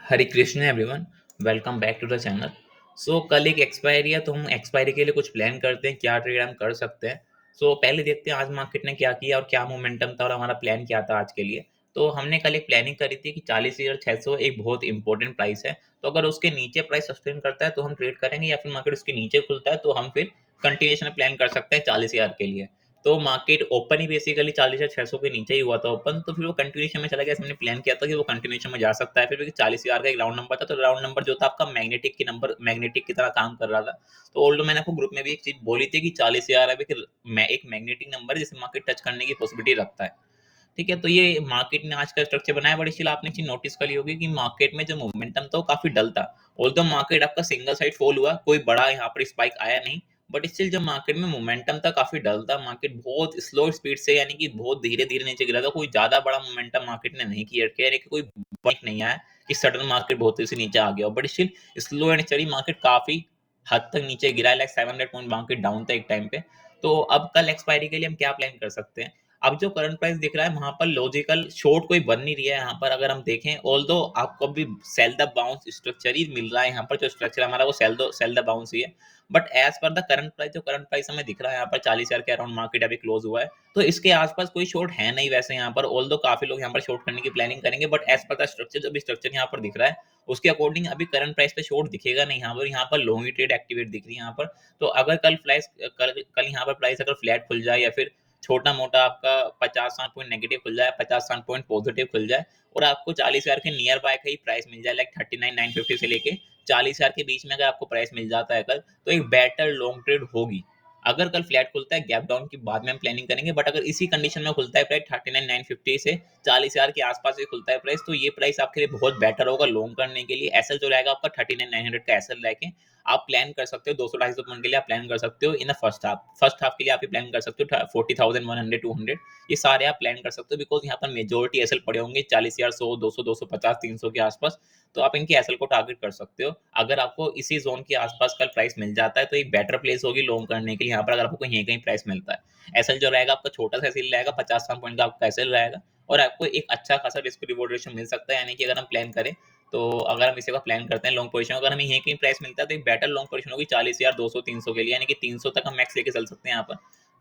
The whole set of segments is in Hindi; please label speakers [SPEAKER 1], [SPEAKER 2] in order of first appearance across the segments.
[SPEAKER 1] Hare Krishna everyone. Welcome back to the channel. कल एक एक्सपायरी है तो हम एक्सपायरी के लिए कुछ प्लान करते हैं, क्या ट्रेड हम कर सकते हैं। पहले देखते हैं आज मार्केट ने क्या किया और क्या मोमेंटम था और हमारा प्लान क्या था आज के लिए। तो हमने कल एक प्लानिंग करी थी कि 40,600 एक बहुत इंपॉर्टेंट प्राइस है। तो अगर उसके नीचे प्राइस सस्टेन करता है तो हम ट्रेड करेंगे, या फिर मार्केट उसके नीचे खुलता है तो हम फिर कंटिन्यूशन प्लान कर सकते हैं 40,000 के लिए। तो मार्केट ओपन ही बेसिकली 40,600 के नीचे ही हुआ था ओपन, तो फिर वो कंटिन्यूशन में चला गया। हमने प्लान किया था कि वो कंटिन्यूशन में जा सकता है। फिर भी 40,000 का एक राउंड नंबर था, तो राउंड नंबर जो था आपका मैग्नेटिक की तरह काम कर रहा था। तो ऑल्दो मैंने आपको ग्रुप में भी एक चीज बोली थी कि 40,000 अभी एक मैग्नेटिक नंबर है जिसे मार्केट टच करने की पॉसिबिलिटी रखता है। ठीक है, तो ये मार्केट ने आज का स्ट्रक्चर बनाया, बट स्टिल आपने चीज नोटिस करी होगी कि मार्केट में जो मोमेंटम था वो काफी डल था। ऑल्दो मार्केट आपका सिंगल साइड फॉल हुआ, कोई बड़ा यहाँ पर स्पाइक आया नहीं, बट स्टिल जब मार्केट में मोमेंटम था काफी डल था। मार्केट बहुत स्लो स्पीड से, यानी कि बहुत धीरे धीरे नीचे गिरा था। कोई ज्यादा बड़ा मोमेंटम मार्केट ने नहीं क्रिएट किया, यानी कि कोई बाइक नहीं आया कि सडन मार्केट बहुत तेजी से नीचे आ गया, but still slow and study market काफी हद तक नीचे गिरा है। लाइक 700 पॉइंट मार्केट डाउन था एक टाइम पे। तो अब कल एक्सपायरी के लिए हम क्या प्लान कर सकते हैं। अब जो करंट प्राइस दिख रहा है वहां पर लॉजिकल शॉर्ट कोई बन नहीं रहा है। यहाँ पर अगर हम देखें, ऑल्दो आपको अभी सेल द बाउंस स्ट्रक्चर ही मिल रहा है। यहाँ पर जो स्ट्रक्चर हमारा वो सेल द बाउंस ही है। But as per the current price, जो करंट प्राइस हमें दिख रहा है यहाँ पर 40,000 के अराउंड मार्केट अभी क्लोज हुआ है, तो इसके आसपास कोई शॉर्ट है नहीं वैसे यहाँ पर। ऑल्दो काफी लोग यहाँ पर शॉर्ट करने की प्लानिंग करेंगे, but as per the structure, जो भी स्ट्रक्चर यहाँ पर दिख रहा है उसके अकॉर्डिंग अभी करंट प्राइस पे शॉर्ट दिखेगा नहीं। यहाँ पर लॉन्ग ही ट्रेड एक्टिवेट दिख रही है यहाँ पर। तो अगर कल यहाँ पर प्राइस अगर फ्लैट खुल जाए, या फिर छोटा मोटा आपका 50-60 पॉइंट नेगेटिव खुल जाए, 50-60 पॉइंट पॉजिटिव खुल जाए, और आपको 40,000 के नियर बाय का ही प्राइस मिल जाए, लाइक 39,950 से लेके 40,000 के बीच में अगर आपको प्राइस मिल जाता है कल, तो एक बेटर लॉन्ग ट्रेड होगी। अगर कल फ्लैट खुलता है, गैप डाउन की बाद में हम प्लानिंग करेंगे, बट अगर इसी कंडीशन में खुलता है प्राइस 39,950 से 40,000 के आसपास ही खुलता है प्राइस, तो ये प्राइस आपके लिए बहुत बेटर होगा लॉन्ग करने के लिए। एसएल जो रहेगा आपका 39,900 का एसएल लेके आप प्लान कर सकते हो। 200-250 पॉइंट के लिए आप प्लान कर सकते हो इन द फर्स्ट हाफ के लिए आप ये प्लान कर सकते हो 40,100-200, ये सारे आप प्लान कर सकते हो, बिकॉज यहाँ पर मेजोरिटी एसएल पड़े होंगे 40,000, 100, 200, 250, 300 के आसपास। तो आप इनके एसएल को टारगेट कर सकते हो। अगर आपको इसी जोन के आसपास कल प्राइस मिल जाता है तो एक बेटर प्लेस होगी लॉन्ग करने के लिए यहाँ पर, अगर आपको कहीं कहीं प्राइस मिलता है। एसएल जो रहेगा आपका छोटा सा एसएल रहेगा, 50 पॉइंट का आपका एसएल रहेगा, और आपको एक अच्छा खासा रिस्क रिवॉर्ड रेशियो मिल सकता है। यानी कि अगर हम प्लान करें, तो अगर हम इसी का प्लान करते हैं लॉन्ग पोजीशन, अगर हमें यहीं कहीं प्राइस मिलता है तो एक बेटर लॉन्ग पोजीशन होगी 40,000, 200, 300 के लिए, यानी कि 300 तक हम मैक्स लेके चल सकते हैं यहाँ पर।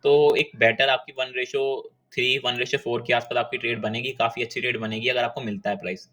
[SPEAKER 1] तो एक बेटर आपकी 1:3, 1:4 के आसपास आपकी ट्रेड बनेगी, काफी अच्छी ट्रेड बनेगी अगर आपको मिलता है प्राइस।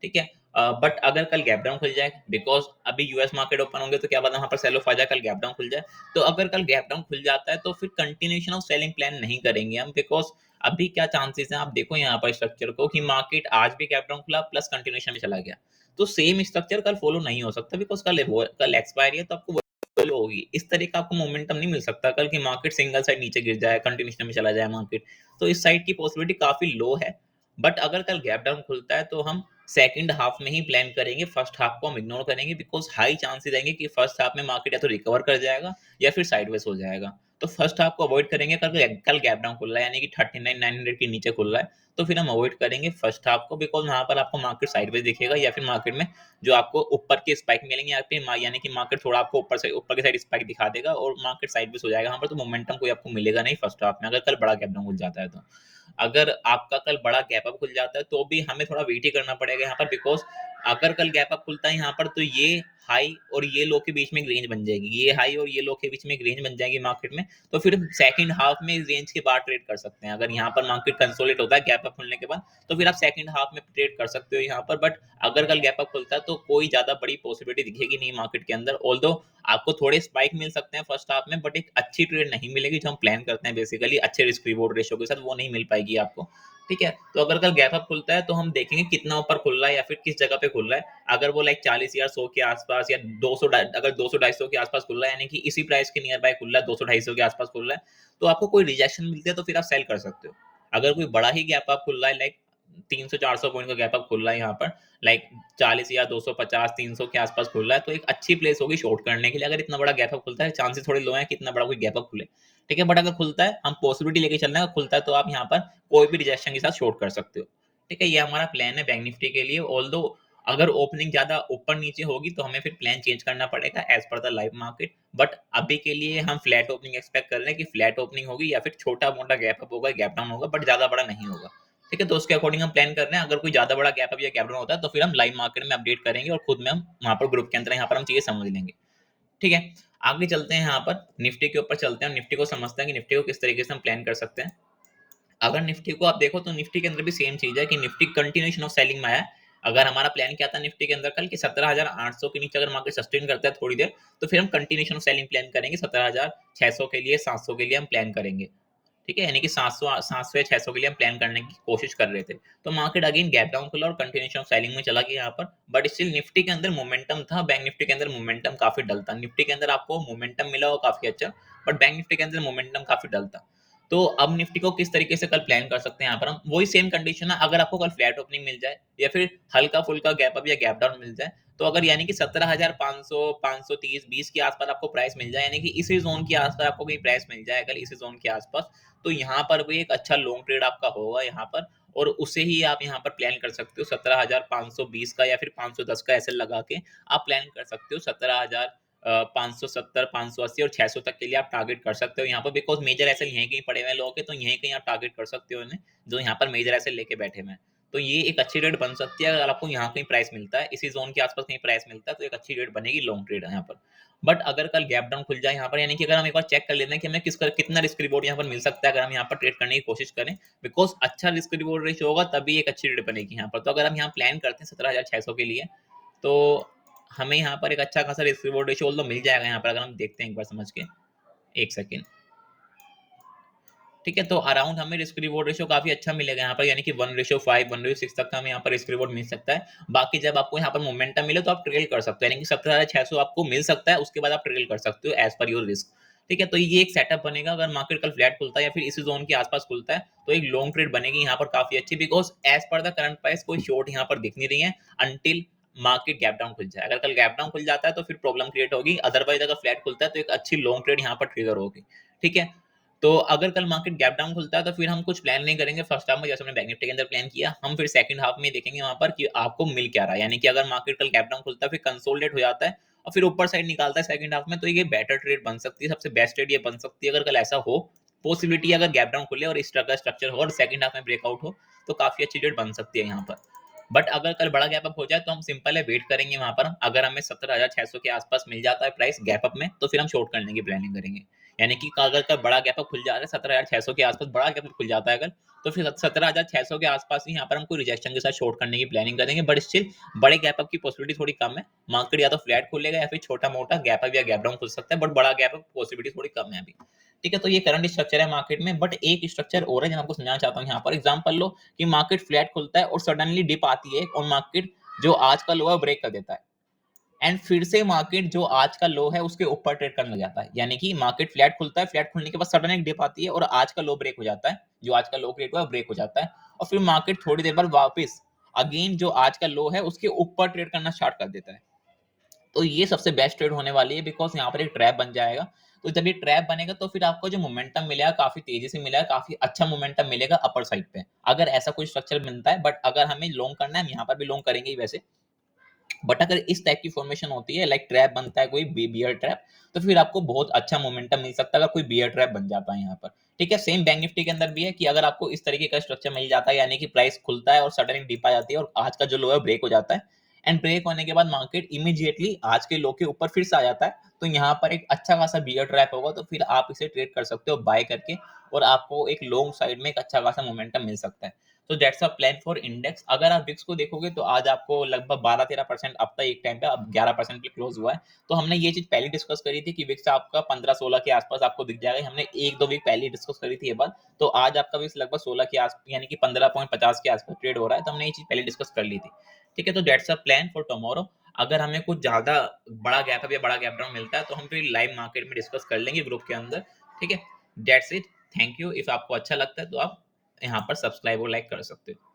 [SPEAKER 1] ठीक है। बट अगर कल गैप डाउन खुल जाए, बिकॉज अभी यूएस मार्केट ओपन होंगे तो क्या पता वहां पर सेल ऑफ आ जाए, कल गैप डाउन खुल जाए। तो अगर कल गैप डाउन खुल जाता है तो फिर कंटिन्यूशन ऑफ सेलिंग प्लान नहीं करेंगे हम, बिकॉज अभी क्या चांसेस हैं आप देखो यहाँ पर स्ट्रक्चर को, कि मार्केट आज भी गैप डाउन खुला प्लस कंटिन्यूशन में चला गया, तो सेम स्ट्रक्चर कल फॉलो नहीं हो सकता, बिकॉज कल एक्सपायरी है, तो आपको फॉलो होगी। इस तरह का आपको मोमेंटम नहीं मिल सकता कल, कि मार्केट सिंगल साइड नीचे गिर जाए, कंटिन्यूशन में चला जाए मार्केट। तो इस साइड की पॉसिबिलिटी काफी लो है। बट अगर कल गैप डाउन खुलता है तो हम सेकंड हाफ में ही प्लान करेंगे, फर्स्ट हाफ को हम इग्नोर करेंगे, बिकॉज हाई चांसेस रहेंगे कि फर्स्ट हाफ में मार्केट या तो रिकवर कर जाएगा या फिर साइडवेज हो जाएगा। तो फर्स्ट हाफ को अवॉइड करेंगे। कल गैप डाउन खुल रहा है, यानी कि 39,900 के नीचे खुल रहा है, तो फिर हम अवॉइड करेंगे फर्स्ट हाफ को, बिकॉज वहां पर आपको मार्केट साइडवेज दिखेगा, या फिर मार्केट में जो आपको ऊपर के स्पाइक मिलेंगे, यानी कि मार्केट थोड़ा आपको ऊपर के साइड स्पाइक दिखा देगा और मार्केट साइडवेज हो जाएगा वहां पर। तो मोमेंटम कोई आपको मिलेगा नहीं फर्स्ट हाफ में, अगर कल बड़ा गैप डाउन खुल जाता है तो। अगर आपका कल बड़ा गैप अप खुल जाता है तो भी हमें थोड़ा वेट ही करना पड़ेगा यहाँ पर, बिकॉज अगर कल गैप अप खुलता है यहाँ पर तो ये हाई और ये लो के बीच में एक रेंज बन जाएगी, ये हाई और ये लो के बीच में एक रेंज बन जाएगी मार्केट में। तो फिर सेकंड हाफ में इस रेंज के बाद ट्रेड कर सकते हैं। अगर यहाँ पर मार्केट कंसोलिडेट होता है गैप अप खुलने के बाद, तो फिर आप सेकंड हाफ में ट्रेड कर सकते हो यहाँ पर। बट अगर कल गैप अप खुलता है तो कोई ज्यादा बड़ी पॉसिबिलिटी दिखेगी नहीं मार्केट के अंदर, ऑल्दो आपको थोड़े स्पाइक मिल सकते हैं फर्स्ट हाफ में, बट एक अच्छी ट्रेड नहीं मिलेगी जो हम प्लान करते हैं बेसिकली अच्छे रिस्क रिवॉर्ड रेशियो के साथ, वो नहीं मिल पाएगी आपको। ठीक है। तो अगर कल गैप अप खुलता है तो हम देखेंगे कितना ऊपर खुल रहा है या फिर किस जगह पे खुल रहा है। अगर वो लाइक 40 या 100 के आसपास, या 200, अगर 200-250 के आसपास खुल रहा है, यानी कि इसी प्राइस के नियर बाय खुल रहा है, 200-250 के आसपास खुल रहा है, तो आपको कोई रिजेक्शन मिलती है तो फिर आप सेल कर सकते हो। अगर कोई बड़ा ही गैप अप खुल रहा है, लाइक 300-400 पॉइंट का गैप अप खुल रहा है यहाँ पर, लाइक 40 या 250, 300 के आसपास खुल रहा है, तो एक अच्छी प्लेस होगी शॉर्ट करने के लिए। अगर इतना बड़ा गैप अप खुलता है, चांसेस थोड़े लो हैं कि इतना बड़ा कोई गैप अप खुले। ठीक है। बट अगर खुलता है, हम पॉसिबिलिटी लेके चल रहे हैं, खुलता है तो आप यहाँ पर कोई भी रिजेक्शन के साथ शॉर्ट कर सकते हो। ठीक है, ये हमारा प्लान है बैंक निफ्टी के लिए। ऑल्दो अगर ओपनिंग ज्यादा ऊपर नीचे होगी तो हमें फिर प्लान चेंज करना पड़ेगा as per the live market. But अभी के लिए हम फ्लैट ओपनिंग एक्सपेक्ट कर रहे हैं कि फ्लैट ओपनिंग होगी, या फिर छोटा मोटा गैप अप होगा, गैप डाउन होगा, बट ज्यादा बड़ा नहीं होगा। ठीक है, तो उसके अकॉर्डिंग हम प्लान कर रहे हैं। अगर कोई ज़्यादा बड़ा गैप अप या गैप डाउन होता है तो फिर हम लाइव मार्केट में अपडेट करेंगे और खुद में हम वहाँ पर ग्रुप के अंदर यहाँ पर हम चीज़ें समझ लेंगे। ठीक है, आगे चलते हैं, यहाँ पर निफ्टी के ऊपर चलते हैं, निफ्टी को समझते हैं कि निफ्टी को किस तरीके से हम प्लान कर सकते हैं। अगर निफ्टी को आप देखो तो निफ्टी के अंदर भी सेम चीज है कि निफ्टी कंटिन्यूएशन ऑफ सेलिंग में आया है। अगर हमारा प्लान क्या था निफ्टी के अंदर कल कि 17,800 के नीचे अगर मार्केट सस्टेन करता है थोड़ी देर, तो फिर हम कंटिन्यूएशन ऑफ सेलिंग प्लान करेंगे, 17,600 के लिए, 700 के लिए हम प्लान करेंगे। ठीक है, यानी कि 700 या 600 के लिए हम प्लान करने की कोशिश कर रहे थे। तो मार्केट अगेन गैप डाउन खुला और कंटिन्यूएशन ऑफ सेलिंग में चला गया यहाँ पर, बट स्टिल निफ्टी के अंदर मोमेंटम था। बैंक निफ्टी के अंदर मोमेंटम काफी डल था। निफ्टी के अंदर आपको मोमेंटम मिला हो काफी अच्छा, बट बैंक निफ्टी के अंदर मोमेंटम काफी डल था। तो अब निफ्टी को किस तरीके से कल प्लान कर सकते हैं, यहाँ पर हम वही सेम कंडीशन है। अगर आपको कल फ्लैट ओपनिंग मिल जाए या फिर हल्का फुल्का गैप अप या गैप डाउन मिल जाए, तो अगर यानी कि 17,500, 530, 20 के आसपास आपको प्राइस मिल जाए, यानी कि इसी जोन के आसपास आपको कहीं प्राइस मिल जाए कल इसी जोन के आसपास, तो यहाँ पर भी एक अच्छा लॉन्ग ट्रेड आपका होगा यहाँ पर, और उसे ही आप यहाँ पर प्लान कर सकते हो। 17,520 का या फिर 510 का ऐसे लगा के आप प्लान कर सकते हो। 17,570, 580 और 600 तक के लिए आप टारगेट कर सकते हो यहाँ पर, बिकॉज मेजर ऐसे यहीं कहीं पड़े हुए लोग हैं, तो यहीं कहीं आप टारगेट कर सकते हो इन्हें, जो यहाँ पर मेजर ऐसे लेके बैठे हुए हैं। तो ये एक अच्छी रेट बन सकती है। अगर आपको यहाँ कहीं प्राइस मिलता है, इसी जोन के आसपास कहीं प्राइस मिलता है, तो एक अच्छी रेट बनेगी लॉन्ग ट्रेड यहाँ पर। बट अगर कल गैप डाउन खुल जाए यहाँ पर, यानी कि अगर हम एक बार चेक कर लेते हैं कि हमें कितना रिस्क रिवॉर्ड यहाँ पर मिल सकता है अगर हम यहाँ पर ट्रेड करने की कोशिश करें, बिकॉज अच्छा रिस्क रिवॉर्ड रेशियो होगा तभी एक अच्छी रेट बनेगी यहाँ पर। तो अगर हम यहाँ प्लान करते हैं 17,600 के लिए, तो हमें यहाँ पर एक अच्छा खासा रिस्क रिवॉर्ड रेशियो तो मिल जाएगा यहाँ पर। अगर हम देखते हैं एक बार समझ के, एक सेकेंड। ठीक है, तो अराउंड हमें रिस्क रिवॉर्ड रेशियो काफी अच्छा मिलेगा यहाँ पर, यानी कि 1:5, 1:6 तक का हमें यहाँ पर रिस्क रिवॉर्ड मिल सकता है। बाकी जब आपको यहाँ पर मोमेंटम मिले तो आप ट्रेल कर सकते हो, यानी कि 17,600 आपको मिल सकता है, उसके बाद आप ट्रेल कर सकते हो एज पर योर रिस्क। ठीक है, तो ये एक सेटअप बनेगा। अगर मार्केट कल फ्लैट खुलता है या फिर इसी जोन के आसपास खुलता है, तो एक लॉन्ग ट्रेड बनेगी यहाँ पर काफी अच्छी, because as per the current price कोई शॉर्ट यहाँ पर दिख नहीं रही है अनटिल मार्केट गैप डाउन खुल जाए। अगर कल गैप डाउन खुल जाता है तो फिर प्रॉब्लम क्रिएट होगी, अदरवाइज अगर फ्लैट खुलता है तो एक अच्छी लॉन्ग ट्रेड यहाँ पर ट्रिगर होगी। ठीक है, तो अगर कल मार्केट गैप डाउन खुलता है तो फिर हम कुछ प्लान नहीं करेंगे फर्स्ट हाफ में, जैसे हमने बैंक निफ्टी के अंदर प्लान किया, हम फिर सेकंड हाफ में देखेंगे वहां पर कि आपको मिल क्या रहा है। यानी कि अगर मार्केट कल गैप डाउन खुलता है, फिर कंसोलिडेट हो जाता है और फिर ऊपर साइड निकालता है सेकंड हाफ में, तो ये बेटर ट्रेड बन सकती है, सबसे बेस्ट ट्रेड ये बन सकती है अगर कल ऐसा हो। पॉसिबिलिटी अगर गैप डाउन खुले और इस तरह का स्ट्रक्चर हो और सेकंड हाफ में ब्रेकआउट हो, तो काफी अच्छी ट्रेड बन सकती है यहाँ पर। बट अगर कल बड़ा गैप अप हो जाए तो हम सिंपल है वेट करेंगे वहां पर। अगर हमें 17,600 के आसपास मिल जाता है प्राइस गैप अप में, तो फिर हम शॉर्ट करने की प्लानिंग करेंगे। यानी कि अगर कल बड़ा गैप अप खुल जाता है 17,600 के आसपास, बड़ा गैप अप खुल जाता है अगर, तो फिर 17,600 के आसपास ही यहाँ पर हम कोई रिजेक्शन के साथ शॉर्ट करने की प्लानिंग करेंगे। बट स्टिल बड़े गैप अप की पॉसिबिलिटी थोड़ी कम है। मार्केट या तो फ्लैट खुलेगा या फिर छोटा मोटा गैप अप या गैप डाउन खुल सकता है, बट बड़ा गैप अप पॉसिबिलिटी थोड़ी कम है अभी। ठीक है, तो ये करंट स्ट्रक्चर है मार्केट में। बट एक स्ट्रक्चर और है जो मैं आपको समझाना चाहता हूँ यहाँ पर। एग्जांपल लो कि मार्केट फ्लैट खुलता है और सडनली डिप आती है और मार्केट जो आज का लो है ब्रेक कर देता है, एंड फिर से मार्केट जो आज का लो है उसके ऊपर ट्रेड करने लग जाता है। यानी कि मार्केट फ्लैट खुलता है, फ्लैट खुलने के बाद सडन एक डिप आती है और आज का लो ब्रेक हो जाता है, जो आज का लो क्रिएट हुआ है ब्रेक हो जाता है, और फिर मार्केट थोड़ी देर बाद वापस अगेन जो आज का लो है उसके ऊपर ट्रेड करना स्टार्ट कर देता है। तो ये सबसे बेस्ट ट्रेड होने वाली है, बिकॉज यहाँ पर एक ट्रैप बन जाएगा। तो जब ये ट्रैप बनेगा तो फिर आपको जो मोमेंटम मिलेगा काफी तेजी से मिलेगा, काफी अच्छा मोमेंटम मिलेगा अपर साइड पे, अगर ऐसा कोई स्ट्रक्चर मिलता है। बट अगर हमें लॉन्ग करना है, हम यहाँ पर भी लॉन्ग करेंगे ही वैसे, बट अगर इस टाइप की फॉर्मेशन होती है, लाइक ट्रैप बनता है कोई बियर ट्रैप, तो फिर आपको बहुत अच्छा मोमेंटम मिल सकता है अगर कोई बियर ट्रैप बन जाता है यहाँ पर। ठीक है, सेम बैंक निफ्टी के अंदर भी है कि अगर आपको इस तरीके का स्ट्रक्चर मिल जाता है, यानी कि प्राइस खुलता है और सडनली डिप आ जाती है और आज का जो लो है ब्रेक हो जाता है, एंड ब्रेक होने के बाद मार्केट इमीडिएटली आज के लो के ऊपर फिर से आ जाता है, तो यहाँ पर एक अच्छा खासा बियर ट्रैप होगा, तो फिर आप इसे ट्रेड कर सकते हो बाय करके, और आपको एक लॉन्ग साइड में एक अच्छा खासा मोमेंटम मिल सकता है। तो that's a plan for index. अगर आप विक्स को देखोगे तो आज आपको लगभग 12-13% अब तक एक टाइम पे, अब 11% पे क्लोज हुआ है। तो हमने ये चीज पहले डिस्कस करी थी कि विक्स आपका 15-16 के आसपास आपको दिख जाएगा, हमने 1-2 वीक पहले डिस्कस करी थी ये बात। तो आज आपका विक्स लगभग 16 के आस यानी कि 15.50 के आसपास ट्रेड हो रहा है, तो हमने ये चीज पहले डिस्कस कर ली थी। ठीक है, तो that's a plan for tomorrow. अगर हमें कुछ ज्यादा बड़ा गैप अप या बड़ा गैप डाउन मिलता है तो हम फिर लाइव मार्केट में डिस्कस कर लेंगे ग्रुप के अंदर। ठीक है, that's it, thank you. If आपको अच्छा लगता है तो आप यहाँ पर सब्सक्राइब और लाइक कर सकते हो।